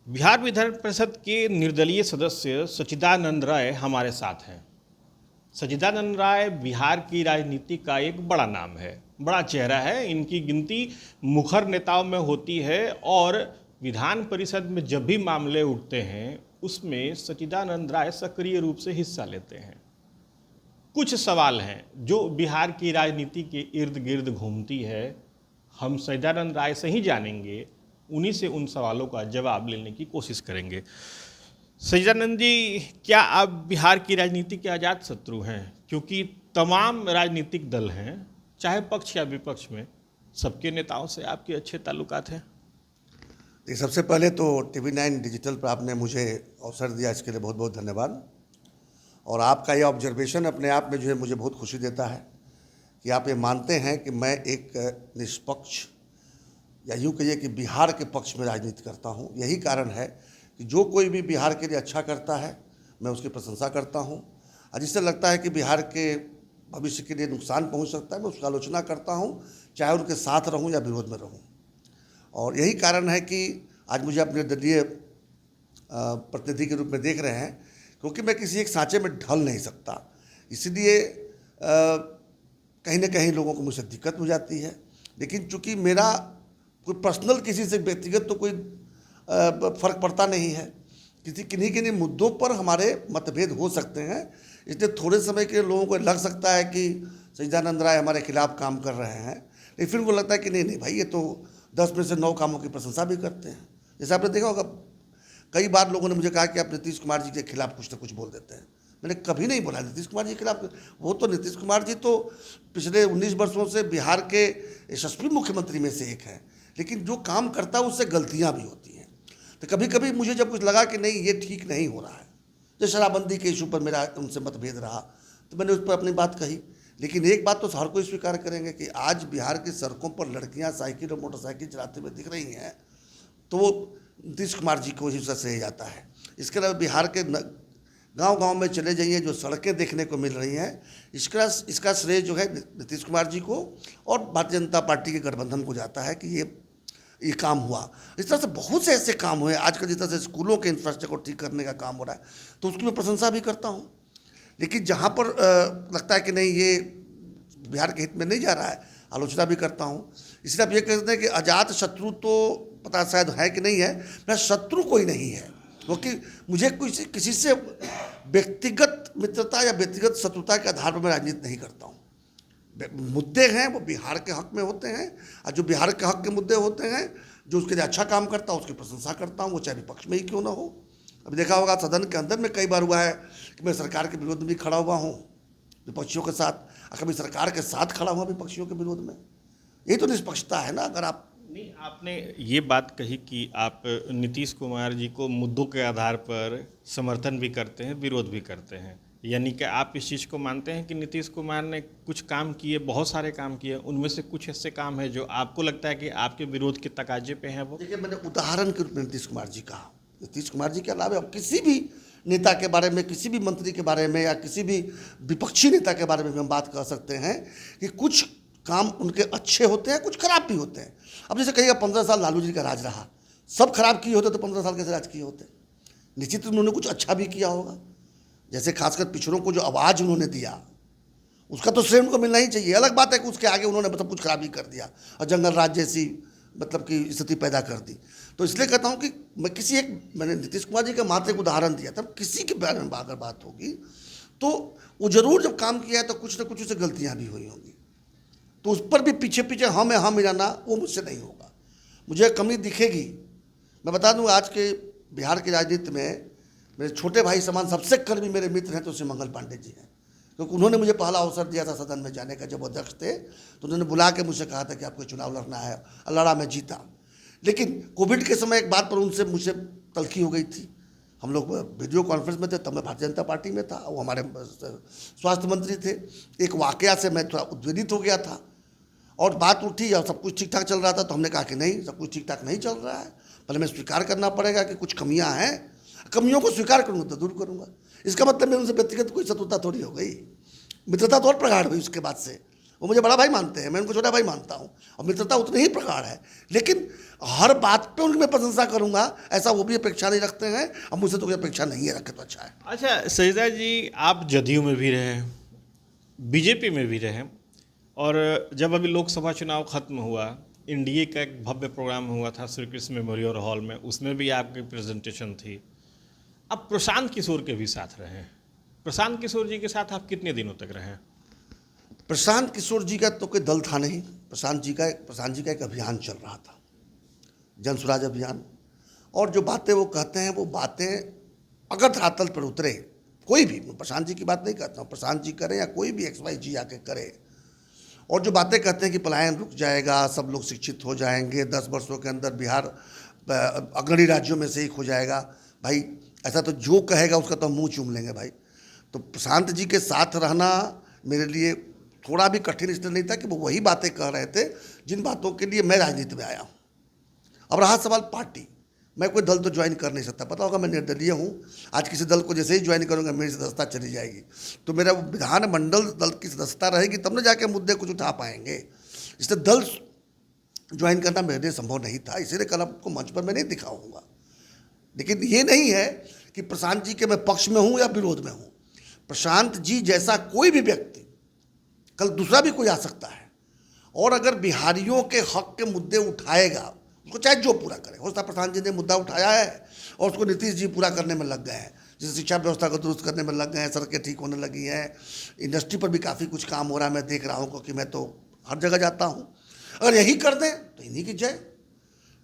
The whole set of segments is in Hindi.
बिहार विधान परिषद के निर्दलीय सदस्य सच्चिदानंद राय हमारे साथ हैं। सच्चिदानंद राय बिहार की राजनीति का एक बड़ा नाम है, बड़ा चेहरा है। इनकी गिनती मुखर नेताओं में होती है और विधान परिषद में जब भी मामले उठते हैं उसमें सच्चिदानंद राय सक्रिय रूप से हिस्सा लेते हैं। कुछ सवाल हैं जो बिहार की राजनीति के इर्द गिर्द घूमती है, हम सच्चिदानंद राय से ही जानेंगे, उन्हीं से उन सवालों का जवाब लेने की कोशिश करेंगे। सच्चिदानंद जी, क्या आप बिहार की राजनीति के आज़ाद शत्रु हैं? क्योंकि तमाम राजनीतिक दल हैं, चाहे पक्ष या विपक्ष में, सबके नेताओं से आपके अच्छे ताल्लुकात हैं। सबसे पहले तो TV9 डिजिटल पर आपने मुझे अवसर दिया, इसके लिए बहुत बहुत धन्यवाद। और आपका ये ऑब्जर्वेशन अपने आप में जो है मुझे बहुत खुशी देता है कि आप ये मानते हैं कि मैं एक निष्पक्ष या यूँ कहिए कि बिहार के पक्ष में राजनीति करता हूँ। यही कारण है कि जो कोई भी बिहार के लिए अच्छा करता है मैं उसकी प्रशंसा करता हूँ, और जिससे लगता है कि बिहार के भविष्य के लिए नुकसान पहुँच सकता है मैं उसकी आलोचना करता हूँ, चाहे उनके साथ रहूँ या विरोध में रहूँ। और यही कारण है कि आज मुझे अपने दलीय प्रतिनिधि के रूप में देख रहे हैं, क्योंकि मैं किसी एक सांचे में ढल नहीं सकता। इसलिए कहीं ना कहीं लोगों को मुझसे दिक्कत हो जाती है, लेकिन चूँकि मेरा कोई पर्सनल किसी से व्यक्तिगत तो कोई फ़र्क पड़ता नहीं है। किन्हीं किन्हीं मुद्दों पर हमारे मतभेद हो सकते हैं, इसलिए थोड़े समय के लोगों को लग सकता है कि सच्चिदानंद राय हमारे खिलाफ काम कर रहे हैं, लेकिन फिर उनको लगता है कि नहीं नहीं भाई, ये तो 10 में से 9 कामों की प्रशंसा भी करते हैं। जैसे आपने देखा होगा, कई बार लोगों ने मुझे कहा कि आप नीतीश कुमार जी के खिलाफ कुछ ना कुछ बोल देते हैं। मैंने कभी नहीं बोला नीतीश कुमार जी के खिलाफ। वो तो नीतीश कुमार जी तो पिछले 19 वर्षों से बिहार के यशस्वी मुख्यमंत्री में से एक हैं, लेकिन जो काम करता है उससे गलतियां भी होती हैं। तो कभी कभी मुझे जब कुछ लगा कि नहीं ये ठीक नहीं हो रहा है, जो शराबबंदी के इशू पर मेरा उनसे मतभेद रहा, तो मैंने उस पर अपनी बात कही। लेकिन एक बात तो हर कोई स्वीकार करेंगे कि आज बिहार की सड़कों पर लड़कियां साइकिल और मोटरसाइकिल चलाते हुए दिख रही हैं, तो वो नीतीश कुमार जी को हिस्सा से जाता है। इसके अलावा बिहार के गांव-गांव में चले जाइए, जो सड़कें देखने को मिल रही हैं, इसका श्रेय जो है नीतीश कुमार जी को और भारतीय जनता पार्टी के गठबंधन को जाता है कि ये काम हुआ। इस तरह से बहुत से ऐसे काम हुए आजकल, जिस तरह से स्कूलों के इंफ्रास्ट्रक्चर को ठीक करने का काम हो रहा है, तो उसकी मैं प्रशंसा भी करता हूँ। लेकिन जहाँ पर लगता है कि नहीं ये बिहार के हित में नहीं जा रहा है, आलोचना भी करता हूँ। इसलिए आप ये कहते हैं कि अजात शत्रु तो पता शायद है कि नहीं है, मेरा शत्रु कोई नहीं है, क्योंकि मुझे किसी से व्यक्तिगत मित्रता या व्यक्तिगत शत्रुता के आधार पर मैं राजनीति नहीं करता हूँ। मुद्दे हैं वो बिहार के हक में होते हैं, और जो बिहार के हक के मुद्दे होते हैं, जो उसके लिए अच्छा काम करता है उसकी प्रशंसा करता हूँ, वो चाहे विपक्ष में ही क्यों ना हो। अभी देखा होगा सदन के अंदर में कई बार हुआ है कि मैं सरकार के विरोध में भी खड़ा हुआ हूँ विपक्षियों के साथ, और कभी सरकार के साथ खड़ा हुआ विपक्षियों के विरोध में। यही तो निष्पक्षता है ना। अगर आप नहीं, आपने ये बात कही कि आप नीतीश कुमार जी को मुद्दों के आधार पर समर्थन भी करते हैं, विरोध भी करते हैं, यानी कि आप इस चीज़ को मानते हैं कि नीतीश कुमार ने कुछ काम किए, बहुत सारे काम किए, उनमें से कुछ ऐसे काम है जो आपको लगता है कि आपके विरोध के तकाजे पे हैं। वो देखिए, मैंने उदाहरण के रूप में नीतीश कुमार जी कहा। नीतीश कुमार जी के अलावा किसी भी नेता के बारे में, किसी भी मंत्री के बारे में, या किसी भी विपक्षी नेता के बारे में हम बात कर सकते हैं कि कुछ काम उनके अच्छे होते हैं, कुछ खराब भी होते हैं। अब जैसे कहिएगा 15 साल लालू जी का राज रहा, सब खराब किए होते तो 15 साल कैसे राज किए होते? निश्चित उन्होंने कुछ अच्छा भी किया होगा। जैसे खासकर पिछड़ों को जो आवाज़ उन्होंने दिया, उसका तो श्रेय उनको मिलना ही चाहिए। अलग बात है कि उसके आगे उन्होंने मतलब कुछ खराबी कर दिया और जंगल राज जैसी मतलब की स्थिति पैदा कर दी। तो इसलिए कहता हूँ कि मैंने नीतीश कुमार जी का मात्र एक उदाहरण दिया, तब किसी के बारे में अगर बात होगी तो वो जरूर जब काम किया है तो कुछ ना कुछ उससे गलतियाँ भी हुई होंगी, तो उस पर भी पीछे पीछे हाँ मिलाना वो मुझसे नहीं होगा। मुझे कमी दिखेगी। मैं बता दूँ, आज के बिहार की राजनीति में मेरे छोटे भाई समान सबसे कर्मी मेरे मित्र हैं तो श्री मंगल पांडे जी हैं, क्योंकि उन्होंने मुझे पहला अवसर दिया था सदन में जाने का। जब वो अध्यक्ष थे तो उन्होंने बुला के मुझसे कहा था कि आपको चुनाव लड़ना है, लड़ा, मैं जीता। लेकिन कोविड के समय एक बात पर उनसे मुझसे तल्खी हो गई थी। हम लोग वीडियो कॉन्फ्रेंस में थे, तब मैं भारतीय जनता पार्टी में था, वो हमारे स्वास्थ्य मंत्री थे। एक वाकया से मैं थोड़ा उद्वेलित हो गया था और बात उठी और सब कुछ ठीक ठाक चल रहा था, तो हमने कहा कि नहीं, सब कुछ ठीक ठाक नहीं चल रहा है, पहले मैं स्वीकार करना पड़ेगा कि कुछ कमियां हैं, कमियों को स्वीकार करूँगा तो दूर करूँगा। इसका मतलब मैं उनसे व्यक्तिगत कोई शत्रुता थोड़ी हो गई, मित्रता तो और प्रगाढ़ हुई उसके बाद से। वो मुझे बड़ा भाई मानते हैं, मैं उनको छोटा भाई मानता हूँ, और मित्रता उतनी ही प्रकार है। लेकिन हर बात पे उनकी मैं प्रशंसा करूँगा ऐसा वो भी अपेक्षा नहीं रखते हैं, और मुझसे तो कोई अपेक्षा नहीं है, रखे तो अच्छा है। अच्छा सचिदानंद जी, आप जदयू में भी रहे, बीजेपी में भी रहे, और जब अभी लोकसभा चुनाव खत्म हुआ, एनडीए का एक भव्य प्रोग्राम हुआ था श्री कृष्ण मेमोरियल हॉल में, उसमें भी आपकी प्रेजेंटेशन थी। अब प्रशांत किशोर के भी साथ रहे। प्रशांत किशोर जी के साथ आप कितने दिनों तक रहे? प्रशांत किशोर जी का तो कोई दल था नहीं, प्रशांत जी का एक अभियान चल रहा था, जन स्वराज अभियान। और जो बातें वो कहते हैं, वो बातें अगर धरातल पर उतरे, कोई भी, मैं प्रशांत जी की बात नहीं करता हूँ, प्रशांत जी करें या कोई भी XYZ आके करे, और जो बातें कहते हैं कि पलायन रुक जाएगा, सब लोग शिक्षित हो जाएंगे, 10 वर्षों के अंदर बिहार अग्रणी राज्यों में से एक हो जाएगा, भाई ऐसा तो जो कहेगा उसका तो हम मुँह चूम लेंगे भाई। तो प्रशांत जी के साथ रहना मेरे लिए थोड़ा भी कठिन इसलिए नहीं था कि वो वही बातें कह रहे थे जिन बातों के लिए मैं राजनीति में आया हूँ। अब रहा सवाल पार्टी, मैं कोई दल तो ज्वाइन कर नहीं सकता, पता होगा मैं निर्दलीय हूँ। आज किसी दल को जैसे ही ज्वाइन करूँगा मेरी सदस्यता चली जाएगी, तो मेरा विधानमंडल दल की सदस्यता रहेगी, तब न जाके मुद्दे कुछ उठा पाएंगे। इसलिए दल ज्वाइन करना मेरे लिए संभव नहीं था, इसीलिए कल आपको मंच पर मैं नहीं दिखाऊंगा। लेकिन ये नहीं है कि प्रशांत जी के मैं पक्ष में हूँ या विरोध में हूँ। प्रशांत जी जैसा कोई भी व्यक्ति, कल दूसरा भी कोई आ सकता है, और अगर बिहारियों के हक के मुद्दे उठाएगा, उसको चाहे जो पूरा करे। हो सकता है प्रशांत जी ने मुद्दा उठाया है और उसको नीतीश जी पूरा करने में लग गए हैं, जैसे शिक्षा व्यवस्था को दुरुस्त करने में लग गए हैं, सड़कें ठीक होने लगी हैं, इंडस्ट्री पर भी काफ़ी कुछ काम हो रहा है, मैं देख रहा हूँ, क्योंकि मैं तो हर जगह जाता हूँ। अगर यही कर दें तो इन्हीं की जय।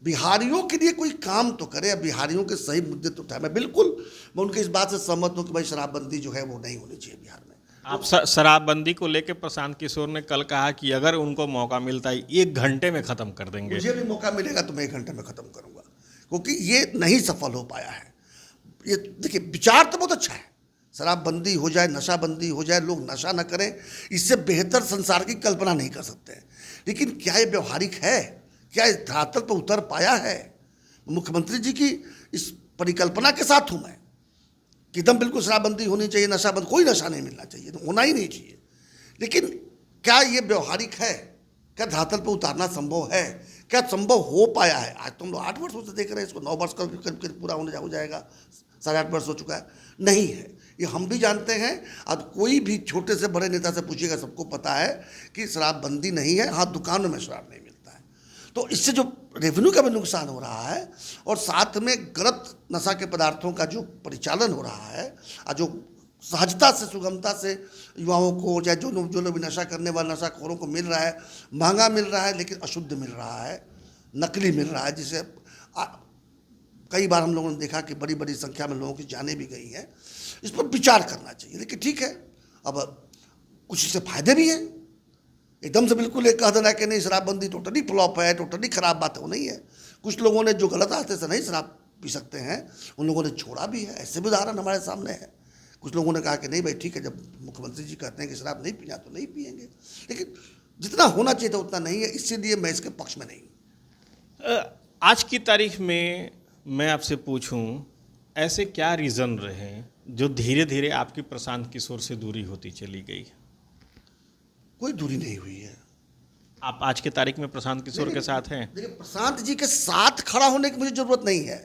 बिहारियों के लिए कोई काम तो करे, या बिहारियों के सही मुद्दे तो उठाए। मैं उनके इस बात से सहमत हूँ कि भाई शराबबंदी जो है वो नहीं होनी चाहिए बिहार में। आप शराबबंदी को लेकर प्रशांत किशोर ने कल कहा कि अगर उनको मौका मिलता है 1 घंटे में ख़त्म कर देंगे। मुझे भी मौका मिलेगा तो मैं 1 घंटे में ख़त्म करूँगा, क्योंकि ये नहीं सफल हो पाया है। ये देखिए, विचार तो बहुत अच्छा है, शराबबंदी हो जाए, नशाबंदी हो जाए, लोग नशा न करें, इससे बेहतर संसार की कल्पना नहीं कर सकते हैं। लेकिन क्या ये व्यवहारिक है? क्या इस धरातल पर उतर पाया है? मुख्यमंत्री जी की इस परिकल्पना के साथ हूँ मैं कि एकदम बिल्कुल शराबबंदी होनी चाहिए, नशाबंदी, कोई नशा नहीं मिलना चाहिए, तो होना ही नहीं चाहिए। लेकिन क्या ये व्यवहारिक है? क्या धरातल पर उतारना संभव है? क्या संभव हो पाया है? आज तो हम लोग 8 वर्षों से देख रहे हैं इसको, 9 वर्ष का करीब पूरा हो जाएगा, 8.5 वर्ष हो चुका है। नहीं है, ये हम भी जानते हैं। अब कोई भी छोटे से बड़े नेता से पूछिएगा, सबको पता है कि शराबबंदी नहीं है। हाँ, दुकानों में शराब नहीं मिलता है, तो इससे जो रेवेन्यू का भी नुकसान हो रहा है, और साथ में गलत नशा के पदार्थों का जो परिचालन हो रहा है, और जो सहजता से, सुगमता से युवाओं को, चाहे जो लोग भी नशा करने वाले नशाखोरों को मिल रहा है, महंगा मिल रहा है, लेकिन अशुद्ध मिल रहा है, नकली मिल रहा है, जिसे कई बार हम लोगों ने देखा कि बड़ी बड़ी संख्या में लोगों की जानें भी गई हैं। इस पर विचार करना चाहिए। लेकिन ठीक है, अब कुछ इससे फायदे भी हैं। एकदम से बिल्कुल एक कह देना कि नहीं शराबबंदी टोटली फ्लॉप है, टोटली खराब बात है, वो नहीं है। कुछ लोगों ने जो गलत रास्ते से नहीं शराब पी सकते हैं, उन लोगों ने छोड़ा भी है। ऐसे भी उदाहरण हमारे सामने है। कुछ लोगों ने कहा कि नहीं भाई ठीक है, जब मुख्यमंत्री जी कहते हैं कि शराब नहीं पीना तो नहीं पिएंगे, लेकिन जितना होना चाहिए था उतना नहीं है, इसीलिए मैं इसके पक्ष में नहीं हूँ। आज की तारीख में मैं आपसे पूछूं, ऐसे क्या रीज़न रहे जो धीरे धीरे आपकी प्रशांत किशोर से दूरी होती चली गई? कोई दूरी नहीं हुई है। आप आज की तारीख में प्रशांत किशोर के साथ हैं? देखिए, प्रशांत जी के साथ खड़ा होने की मुझे ज़रूरत नहीं है,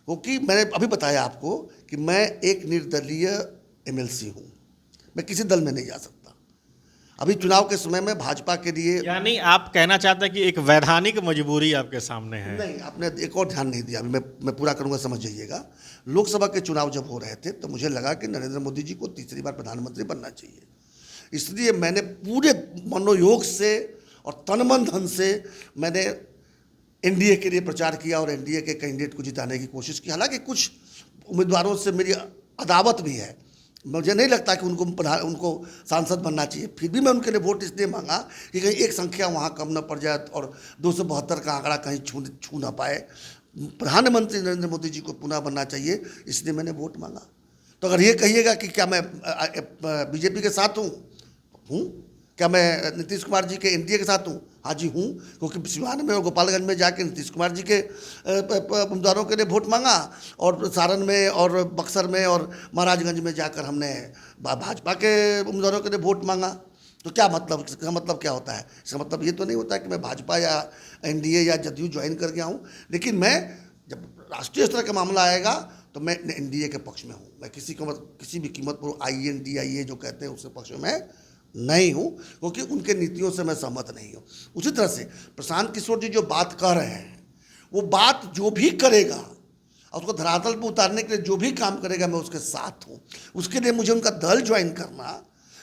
क्योंकि मैंने अभी बताया आपको कि मैं एक निर्दलीय MLC हूँ, मैं किसी दल में नहीं जा सकता। अभी चुनाव के समय में भाजपा के लिए, यानी आप कहना चाहते हैं कि एक वैधानिक मजबूरी आपके सामने है? नहीं, आपने एक और ध्यान नहीं दिया, अभी मैं पूरा करूँगा, समझ जाइएगा। लोकसभा के चुनाव जब हो रहे थे तो मुझे लगा कि नरेंद्र मोदी जी को तीसरी बार प्रधानमंत्री बनना चाहिए, इसलिए मैंने पूरे मनोयोग से और तन मन धन से मैंने NDA के लिए प्रचार किया और NDA के कैंडिडेट को जिताने की कोशिश की। हालांकि कुछ उम्मीदवारों से मेरी अदावत भी है, मुझे नहीं लगता कि उनको सांसद बनना चाहिए, फिर भी मैं उनके लिए वोट इसलिए मांगा कि कहीं एक संख्या वहाँ कम न पड़ जाए और 272 का आंकड़ा कहीं छू ना पाए। प्रधानमंत्री नरेंद्र मोदी जी को पुनः बनना चाहिए, इसलिए मैंने वोट मांगा। तो अगर ये कहिएगा कि क्या मैं BJP के साथ हूँ, क्या मैं नीतीश कुमार जी के NDA के साथ हूँ? हाँ जी हूँ, क्योंकि सिवान में और गोपालगंज में जाके नीतीश कुमार जी के उम्मीदवारों के लिए वोट मांगा, और सारण में और बक्सर में और महाराजगंज में जाकर हमने भाजपा के उम्मीदवारों के लिए वोट मांगा। तो क्या मतलब, इसका मतलब क्या होता है? इसका मतलब ये तो नहीं होता है कि मैं भाजपा या एनडीए या जदयू ज्वाइन कर गया हूँ, लेकिन मैं जब राष्ट्रीय स्तर का मामला आएगा तो मैं एनडीए के पक्ष में हूँ। मैं किसी भी कीमत पर INDIA जो कहते हैं उसके पक्ष में मैं नहीं हूँ, क्योंकि उनके नीतियों से मैं सहमत नहीं हूँ। उसी तरह से प्रशांत किशोर जी जो बात कर रहे हैं, वो बात जो भी करेगा और उसको धरातल पर उतारने के लिए जो भी काम करेगा, मैं उसके साथ हूँ। उसके लिए मुझे उनका दल ज्वाइन करना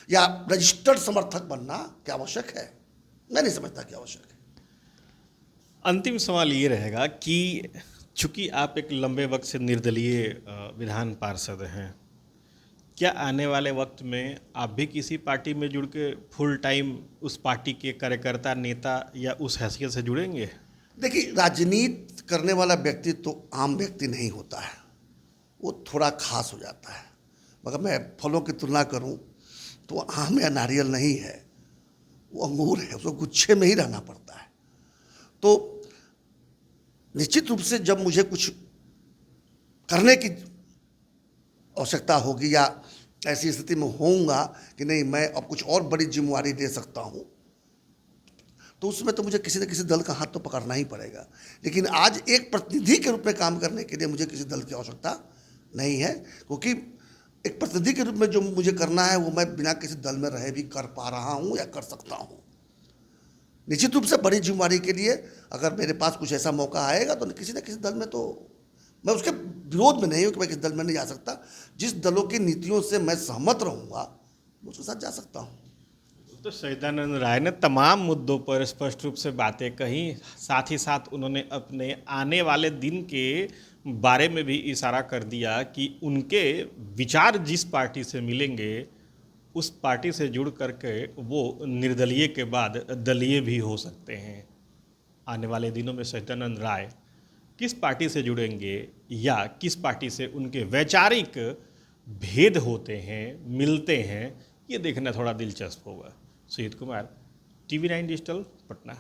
या रजिस्टर्ड समर्थक बनना क्या आवश्यक है? मैं नहीं समझता क्या आवश्यक है। अंतिम सवाल ये रहेगा कि चूंकि आप एक लंबे वक्त से निर्दलीय विधान पार्षद हैं, क्या आने वाले वक्त में आप भी किसी पार्टी में जुड़ के फुल टाइम उस पार्टी के कार्यकर्ता, नेता या उस हैसियत से जुड़ेंगे? देखिए, राजनीति करने वाला व्यक्ति तो आम व्यक्ति नहीं होता है, वो थोड़ा खास हो जाता है। मगर मैं फलों की तुलना करूं तो आम या नारियल नहीं है, वो अंगूर है, उसको गुच्छे में ही रहना पड़ता है। तो निश्चित रूप से जब मुझे कुछ करने की आवश्यकता होगी या ऐसी स्थिति में होऊंगा कि नहीं मैं अब कुछ और बड़ी जिम्मेवारी ले सकता हूं, तो उसमें तो मुझे किसी न किसी दल का हाथ तो पकड़ना ही पड़ेगा। लेकिन आज एक प्रतिनिधि के रूप में काम करने के लिए मुझे किसी दल की आवश्यकता नहीं है, क्योंकि एक प्रतिनिधि के रूप में जो मुझे करना है वो मैं बिना किसी दल में रहे भी कर पा रहा हूँ या कर सकता हूँ। निश्चित रूप से बड़ी जिम्मेवारी के लिए अगर मेरे पास कुछ ऐसा मौका आएगा तो किसी न किसी दल में, तो मैं उसके विरोध में नहीं हूँ कि मैं किसी दल में नहीं जा सकता। जिस दलों की नीतियों से मैं सहमत रहूँगा मैं उसके साथ जा सकता हूँ। तो सच्चिदानंद राय ने तमाम मुद्दों पर स्पष्ट रूप से बातें कही, साथ ही साथ उन्होंने अपने आने वाले दिन के बारे में भी इशारा कर दिया कि उनके विचार जिस पार्टी से मिलेंगे उस पार्टी से जुड़ करके वो निर्दलीय के बाद दलीय भी हो सकते हैं। आने वाले दिनों में सच्चिदानंद राय किस पार्टी से जुड़ेंगे या किस पार्टी से उनके वैचारिक भेद होते हैं, मिलते हैं, ये देखना थोड़ा दिलचस्प होगा। Sujit Kumar, TV9 digital, Patna.